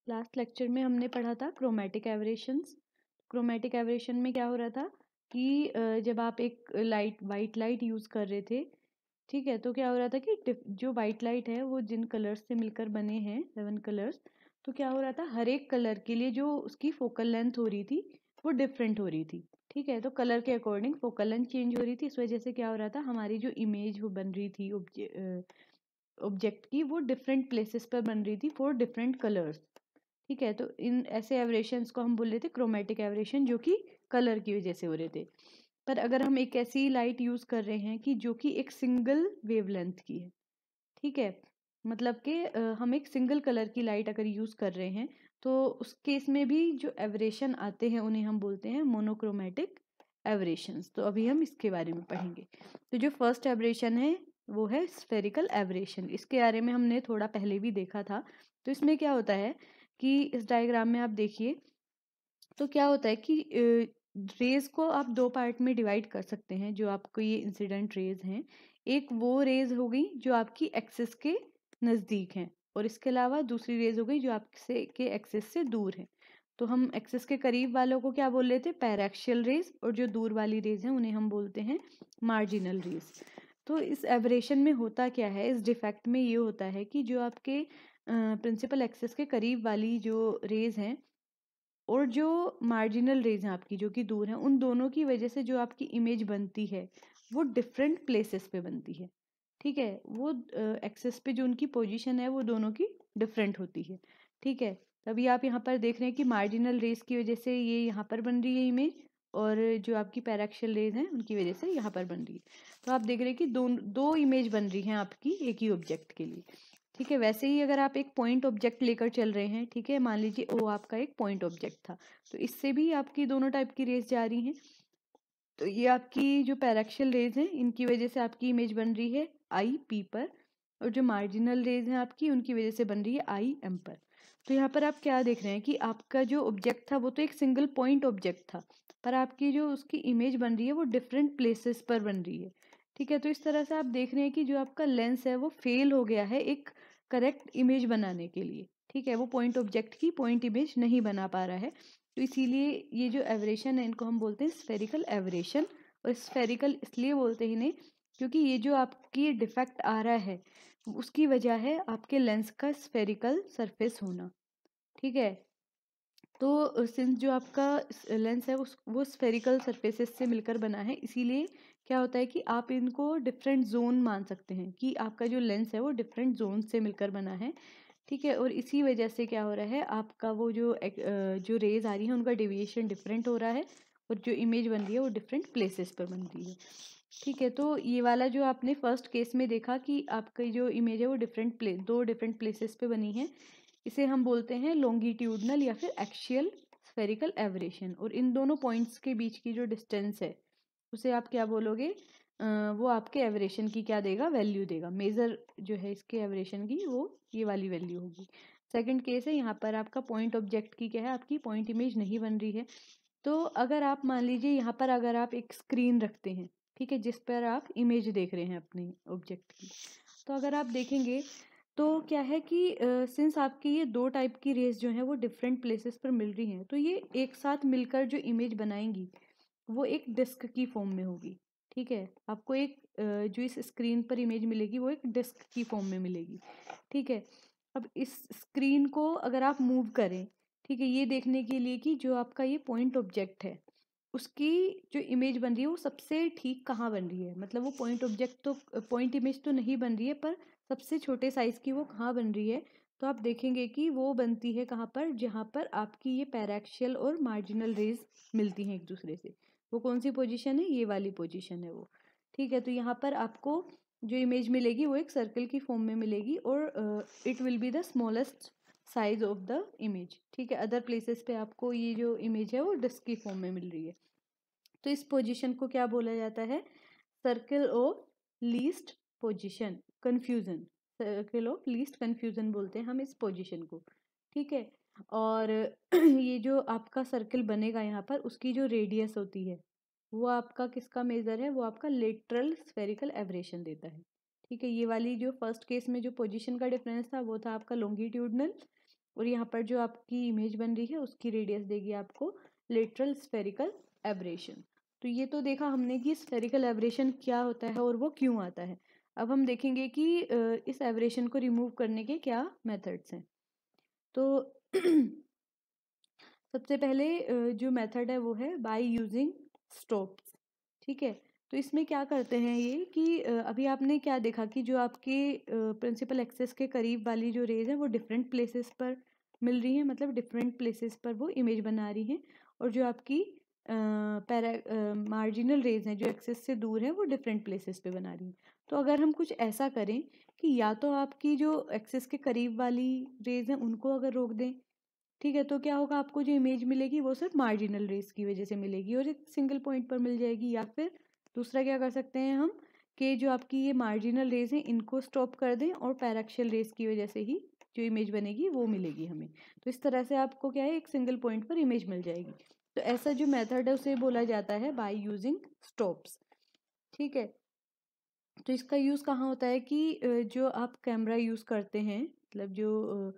Last lecture में हमने पढ़ा था क्रोमेटिक एवरेशंस। क्रोमेटिक एवरेशन में क्या हो रहा था कि जब आप एक वाइट लाइट यूज़ कर रहे थे, ठीक है, तो क्या हो रहा था कि जो वाइट लाइट है वो जिन कलर्स से मिलकर बने हैं 7 कलर्स, तो क्या हो रहा था हर एक कलर के लिए जो उसकी फोकल लेंथ हो रही थी वो डिफरेंट हो रही थी। ठीक है, तो कलर के अकॉर्डिंग फोकल लेंथ चेंज हो रही थी। इस वजह से क्या हो रहा था हमारी जो इमेज वो बन रही थी ऑब्जेक्ट की, वो डिफरेंट प्लेसेस पर बन रही थी फॉर डिफरेंट कलर्स। ठीक है, तो इन ऐसे एवरेशंस को हम बोल रहे थे क्रोमेटिक एवरेशन, जो कि कलर की वजह से हो रहे थे। पर अगर हम एक ऐसी लाइट यूज कर रहे हैं कि जो कि एक सिंगल वेवलेंथ की है, ठीक है, मतलब कि हम एक सिंगल कलर की लाइट अगर यूज कर रहे हैं, तो उस केस में भी जो एवरेशन आते हैं उन्हें हम बोलते हैं मोनोक्रोमेटिक एवरेशंस। तो अभी हम इसके बारे में पढ़ेंगे। तो जो फर्स्ट एवरेशन है वो है स्फेरिकल एवरेशन। इसके बारे में हमने थोड़ा पहले भी देखा था। तो इसमें क्या होता है कि इस डायग्राम में आप देखिए, तो क्या होता है कि रेज को आप दो पार्ट में डिवाइड कर सकते हैं। जो आपको ये इंसिडेंट रेज हैं, एक वो रेज हो गई जो आपकी एक्सिस के नज़दीक हैं, और इसके अलावा दूसरी रेज हो गई जो आपसे के एक्सिस से दूर है। तो हम एक्सिस के करीब वालों को क्या बोल रहे थे, पैराक्सियल रेज, और जो दूर वाली रेज हैं उन्हें हम बोलते हैं मार्जिनल रेज। तो इस एबरेशन में होता क्या है, इस डिफेक्ट में ये होता है कि जो आपके प्रिंसिपल एक्सिस के करीब वाली जो रेज हैं और जो मार्जिनल रेज हैं आपकी जो कि दूर हैं, उन दोनों की वजह से जो आपकी इमेज बनती है वो डिफरेंट प्लेसेस पे बनती है। ठीक है, वो एक्सेस पे जो उनकी पोजीशन है वो दोनों की डिफरेंट होती है। ठीक है, तभी आप यहाँ पर देख रहे हैं कि मार्जिनल रेज की वजह से ये यहाँ पर बन रही है इमेज, और जो आपकी पैराक्सियल रेज हैं उनकी वजह से यहाँ पर बन रही है। तो आप देख रहे हैं कि दो इमेज बन रही हैं आपकी एक ही ऑब्जेक्ट के लिए। ठीक है, वैसे ही अगर आप एक पॉइंट ऑब्जेक्ट लेकर चल रहे हैं, ठीक है, मान लीजिए ओ आपका एक पॉइंट ऑब्जेक्ट था, तो इससे भी आपकी दोनों टाइप की रेज जा रही हैं। तो ये आपकी जो पैराक्सियल रेज हैं इनकी वजह से आपकी इमेज बन रही है आई पी पर, और जो मार्जिनल रेज हैं आपकी उनकी वजह से बन रही है आई एम पर। तो यहाँ पर आप क्या देख रहे हैं कि आपका जो ऑब्जेक्ट था वो तो एक सिंगल पॉइंट ऑब्जेक्ट था, पर आपकी जो उसकी इमेज बन रही है वो डिफरेंट प्लेसेस पर बन रही है। ठीक है, तो इस तरह से आप देख रहे हैं कि जो आपका लेंस है वो फेल हो गया है एक करेक्ट इमेज बनाने के लिए। ठीक है, वो पॉइंट ऑब्जेक्ट की पॉइंट इमेज नहीं बना पा रहा है। तो इसीलिए ये जो एवरेशन है इनको हम बोलते हैं स्फेरिकल एवरेशन। और स्फेरिकल इसलिए बोलते हैं इन्हें क्योंकि ये जो आपकी डिफेक्ट आ रहा है उसकी वजह है आपके लेंस का स्फेरिकल सरफेस होना। ठीक है, तो सिंस जो आपका लेंस है वो स्फेरिकल सरफेसेस से मिलकर बना है, इसीलिए क्या होता है कि आप इनको डिफरेंट जोन मान सकते हैं कि आपका जो लेंस है वो डिफरेंट जोन से मिलकर बना है। ठीक है, और इसी वजह से क्या हो रहा है आपका वो जो रेज आ रही है उनका डेविएशन डिफरेंट हो रहा है, और जो इमेज बन रही है वो डिफरेंट प्लेसेस पर बन रही है। ठीक है, तो ये वाला जो आपने फर्स्ट केस में देखा कि आपकी जो इमेज है वो दो डिफरेंट प्लेसेस पे बनी है, इसे हम बोलते हैं लॉन्गिट्यूडनल या फिर एक्सियल स्फेरिकल एवरेशन। और इन दोनों पॉइंट्स के बीच की जो डिस्टेंस है उसे आप क्या बोलोगे, वो आपके एवरेशन की क्या देगा, वैल्यू देगा। मेजर जो है इसके एवरेशन की वो ये वाली वैल्यू होगी। सेकंड केस है, यहाँ पर आपका पॉइंट ऑब्जेक्ट की क्या है, आपकी पॉइंट इमेज नहीं बन रही है। तो अगर आप मान लीजिए यहाँ पर अगर आप एक स्क्रीन रखते हैं, ठीक है, जिस पर आप इमेज देख रहे हैं अपने ऑब्जेक्ट की, तो अगर आप देखेंगे तो क्या है कि सिंस आपकी ये दो टाइप की रेस जो है वो डिफरेंट प्लेसेस पर मिल रही हैं, तो ये एक साथ मिलकर जो इमेज बनाएंगी वो एक डिस्क की फॉर्म में होगी। ठीक है, आपको एक जो इस स्क्रीन पर इमेज मिलेगी वो एक डिस्क की फॉर्म में मिलेगी। ठीक है, अब इस स्क्रीन को अगर आप मूव करें, ठीक है, ये देखने के लिए कि जो आपका ये पॉइंट ऑब्जेक्ट है उसकी जो इमेज बन रही है वो सबसे ठीक कहाँ बन रही है, मतलब वो पॉइंट ऑब्जेक्ट तो पॉइंट इमेज तो नहीं बन रही है, पर सबसे छोटे साइज की वो कहाँ बन रही है। तो आप देखेंगे कि वो बनती है कहाँ पर, जहाँ पर आपकी ये पैराक्सियल और मार्जिनल रेज मिलती हैं एक दूसरे से। वो कौन सी पोजीशन है, ये वाली पोजीशन है वो। ठीक है, तो यहाँ पर आपको जो इमेज मिलेगी वो एक सर्कल की फॉर्म में मिलेगी, और it will be the smallest size of the image. ठीक है, अदर प्लेसेस पे आपको ये जो इमेज है वो डिस्क की फॉर्म में मिल रही है। तो इस पोजीशन को क्या बोला जाता है, circle of least position confusion. Circle of least confusion बोलते हैं हम इस पोजीशन को। ठीक है, और ये जो आपका सर्कल बनेगा यहाँ पर उसकी जो रेडियस होती है वो आपका किसका मेजर है, वो आपका लेटरल स्फेरिकल एवरेशन देता है। ठीक है, ये वाली जो फर्स्ट केस में जो पोजीशन का डिफरेंस था वो था आपका लॉन्गिट्यूडनल, और यहाँ पर जो आपकी इमेज बन रही है उसकी रेडियस देगी आपको लेटरल स्फेरिकल एब्रेशन। तो ये तो देखा हमने कि स्फेरिकल एब्रेशन क्या होता है और वो क्यों आता है। अब हम देखेंगे कि इस एब्रेशन को रिमूव करने के क्या मेथड्स हैं। तो सबसे पहले जो मेथड है वो है बाय यूजिंग स्टोप्स। ठीक है, तो इसमें क्या करते हैं ये कि अभी आपने क्या देखा कि जो आपके प्रिंसिपल एक्सेस के करीब वाली जो रेज है वो डिफरेंट प्लेसेस पर मिल रही है, मतलब डिफरेंट प्लेसेस पर वो इमेज बना रही है, और जो आपकी मार्जिनल रेज हैं जो एक्सेस से दूर है वो डिफरेंट प्लेसेस पे बना रही है। तो अगर हम कुछ ऐसा करें कि या तो आपकी जो एक्सेस के करीब वाली रेज हैं उनको अगर रोक दें, ठीक है, तो क्या होगा, आपको जो इमेज मिलेगी वो सिर्फ मार्जिनल रेस की वजह से मिलेगी और एक सिंगल पॉइंट पर मिल जाएगी। या फिर दूसरा क्या कर सकते हैं हम कि जो आपकी ये मार्जिनल रेस हैं इनको स्टॉप कर दें और पैराक्शियल रेस की वजह से ही जो इमेज बनेगी वो मिलेगी हमें। तो इस तरह से आपको क्या है, एक सिंगल पॉइंट पर इमेज मिल जाएगी। तो ऐसा जो मेथड है उसे बोला जाता है बाय यूजिंग स्टॉप्स। ठीक है, तो इसका यूज़ कहाँ होता है कि जो आप कैमरा यूज़ करते हैं, मतलब जो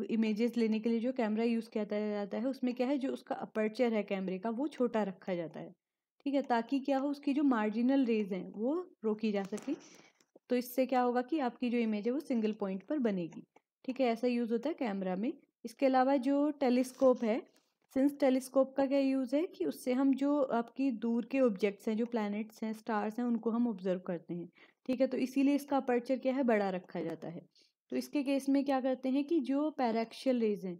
इमेजेस लेने के लिए जो कैमरा यूज़ किया जाता है उसमें क्या है, जो उसका अपर्चर है कैमरे का वो छोटा रखा जाता है। ठीक है, ताकि क्या हो, उसकी जो मार्जिनल रेज हैं वो रोकी जा सके। तो इससे क्या होगा कि आपकी जो इमेज है वो सिंगल पॉइंट पर बनेगी। ठीक है, ऐसा यूज़ होता है कैमरा में। इसके अलावा जो टेलीस्कोप है, सिंस टेलीस्कोप का क्या यूज़ है कि उससे हम जो आपकी दूर के ऑब्जेक्ट्स हैं, जो प्लैनेट्स हैं, स्टार्स हैं, उनको हम ऑब्जर्व करते हैं। ठीक है, तो इसीलिए इसका अपर्चर क्या है, बड़ा रखा जाता है। तो इसके केस में क्या करते हैं कि जो पैराक्शियल रेज हैं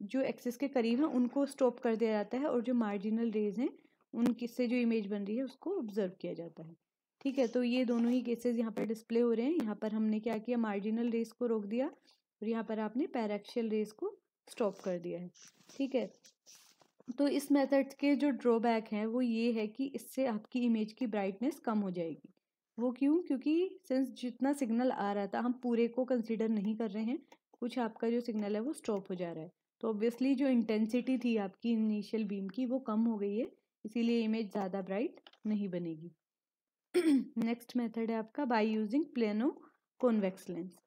जो एक्सिस के करीब हैं उनको स्टॉप कर दिया जाता है, और जो मार्जिनल रेज हैं उनकी से जो इमेज बन रही है उसको ऑब्जर्व किया जाता है। ठीक है, तो ये दोनों ही केसेस यहाँ पर डिस्प्ले हो रहे हैं। यहाँ पर हमने क्या किया, मार्जिनल रेज को रोक दिया, और यहाँ पर आपने पैराक्शियल रेज को स्टॉप कर दिया है। ठीक है, तो इस मेथड के जो ड्रॉबैक हैं वो ये है कि इससे आपकी इमेज की ब्राइटनेस कम हो जाएगी। वो क्यों? क्योंकि सिंस जितना सिग्नल आ रहा था हम पूरे को कंसीडर नहीं कर रहे हैं, कुछ आपका जो सिग्नल है वो स्टॉप हो जा रहा है। तो ऑब्वियसली जो इंटेंसिटी थी आपकी इनिशियल बीम की वो कम हो गई है, इसीलिए इमेज ज़्यादा ब्राइट नहीं बनेगी। नेक्स्ट मेथड है आपका by using plano convex lens.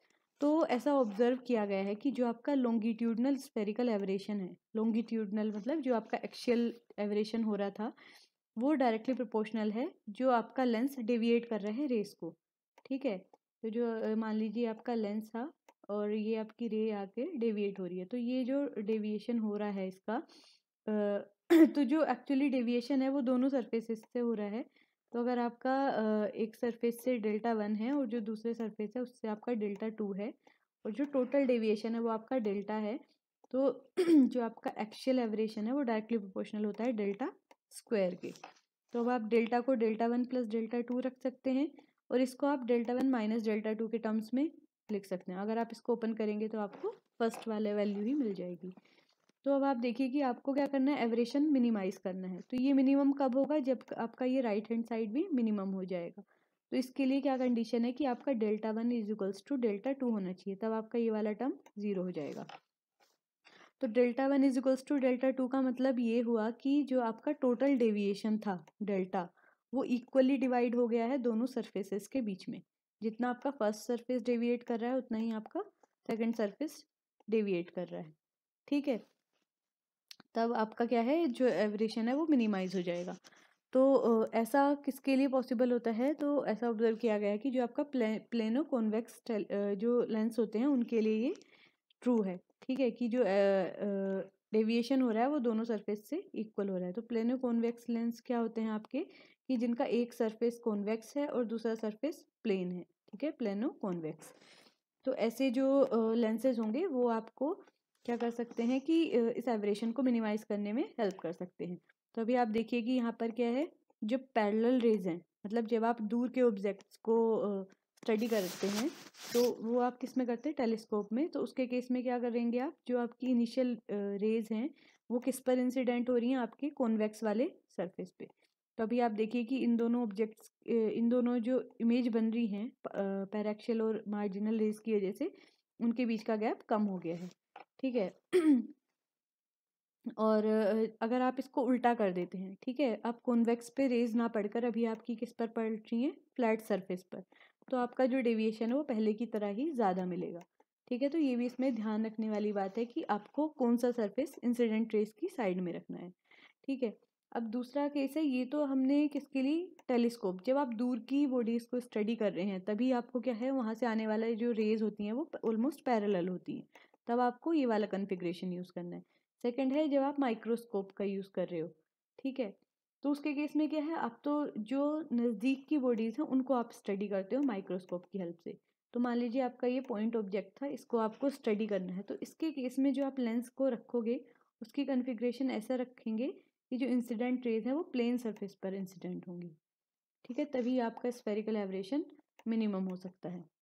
तो ऐसा ऑब्जर्व किया गया है कि जो आपका लॉन्गिट्यूडनल स्फेरिकल एवरेशन है, लॉन्गिट्यूडनल मतलब जो आपका एक्सियल एवरेशन हो रहा था, वो डायरेक्टली प्रोपोर्शनल है जो आपका लेंस डेविएट कर रहा है रेस को। ठीक है, तो जो मान लीजिए आपका लेंस था और ये आपकी रे आके डेविएट हो रही है, तो ये जो डेविएशन हो रहा है इसका तो जो एक्चुअली डेविएशन है वो दोनों सरफेसेस से हो रहा है। तो अगर आपका एक सरफेस से डेल्टा 1 है और जो दूसरे सरफेस है उससे आपका डेल्टा 2 है, और जो टोटल डेविएशन है वो आपका डेल्टा है, तो जो आपका एक्सियल एवरेशन है वो डायरेक्टली प्रोपोर्शनल होता है डेल्टा स्क्वायर के। तो अब आप डेल्टा को डेल्टा 1 प्लस डेल्टा 2 रख सकते हैं, और इसको आप डेल्टा 1 माइनस डेल्टा 2 के टर्म्स में लिख सकते हैं। अगर आप इसको ओपन करेंगे तो आपको फर्स्ट वाले वैल्यू ही मिल जाएगी। तो अब आप देखिए कि आपको क्या करना है, एवरेशन मिनिमाइज करना है। तो ये मिनिमम कब होगा, जब आपका ये राइट हैंड साइड भी मिनिमम हो जाएगा। तो इसके लिए क्या कंडीशन है कि आपका delta 1 is equals to delta 2 होना चाहिए, तब आपका ये वाला टर्म 0 हो जाएगा। तो delta 1 is equals to delta 2 का मतलब ये हुआ कि जो आपका टोटल डेविएशन था डेल्टा, वो इक्वली डिवाइड हो गया है दोनों सरफेसेस के बीच में। जितना आपका फर्स्ट सरफेस डेविएट कर रहा है उतना ही आपका सेकंड सरफेस डेविएट कर रहा है। ठीक है, तब आपका क्या है, जो एवरेशन है वो मिनिमाइज हो जाएगा। तो ऐसा किसके लिए पॉसिबल होता है, तो ऐसा ऑब्जर्व किया गया है कि जो आपका प्लेनो कॉन्वेक्स जो लेंस होते हैं उनके लिए ये ट्रू है। ठीक है, कि जो डेविएशन हो रहा है वो दोनों सरफेस से इक्वल हो रहा है। तो प्लेनो कॉन्वेक्स लेंस क्या होते हैं आपके, कि जिनका एक सरफेस कॉन्वेक्स है और दूसरा सरफेस प्लेन है। ठीक है, प्लेनो कॉन्वेक्स। तो ऐसे जो लेंसेज होंगे वो आपको क्या कर सकते हैं कि इस एवरेशन को मिनिमाइज करने में हेल्प कर सकते हैं। तो अभी आप देखिए कि यहाँ पर क्या है, जो पैरेलल रेज हैं, मतलब जब आप दूर के ऑब्जेक्ट्स को स्टडी करते हैं तो वो आप किस में करते हैं, टेलीस्कोप में। तो उसके केस में क्या करेंगे आप, जो आपकी इनिशियल रेज हैं वो किस पर इंसिडेंट हो रही हैं, आपके कॉन्वेक्स वाले सरफेस पे। तो अभी आप देखिए कि इन दोनों ऑब्जेक्ट्स, इन दोनों जो इमेज बन रही हैं पैराक्शियल और मार्जिनल रेज की वजह से, उनके बीच का गैप कम हो गया है। ठीक है और अगर आप इसको उल्टा कर देते हैं, ठीक है, आप कॉन्वेक्स पे रेज ना पड़कर अभी आपकी किस पर पड़ रही है, फ्लैट सरफेस पर, तो आपका जो डेविएशन है वो पहले की तरह ही ज़्यादा मिलेगा। ठीक है, तो ये भी इसमें ध्यान रखने वाली बात है कि आपको कौन सा सरफेस इंसिडेंट रेस की साइड में रखना है। ठीक है, अब दूसरा केस है, ये तो हमने किसके लिए, टेलीस्कोप। जब आप दूर की बॉडीज को स्टडी कर रहे हैं तभी आपको क्या है, वहाँ से आने वाला जो रेज होती हैं वो ऑलमोस्ट पैरेलल होती हैं, तब आपको ये वाला कन्फिग्रेशन यूज़ करना है। सेकेंड है जब आप माइक्रोस्कोप का यूज़ कर रहे हो। ठीक है, तो उसके केस में क्या है, आप तो जो नज़दीक की बॉडीज़ हैं उनको आप स्टडी करते हो माइक्रोस्कोप की हेल्प से। तो मान लीजिए आपका ये पॉइंट ऑब्जेक्ट था, इसको आपको स्टडी करना है, तो इसके केस में जो आप लेंस को रखोगे उसकी कन्फिग्रेशन ऐसा रखेंगे कि जो इंसिडेंट रेज है वो प्लेन सरफेस पर इंसिडेंट होंगी। ठीक है, तभी आपका स्फेरिकल एवरेशन मिनिमम हो सकता है।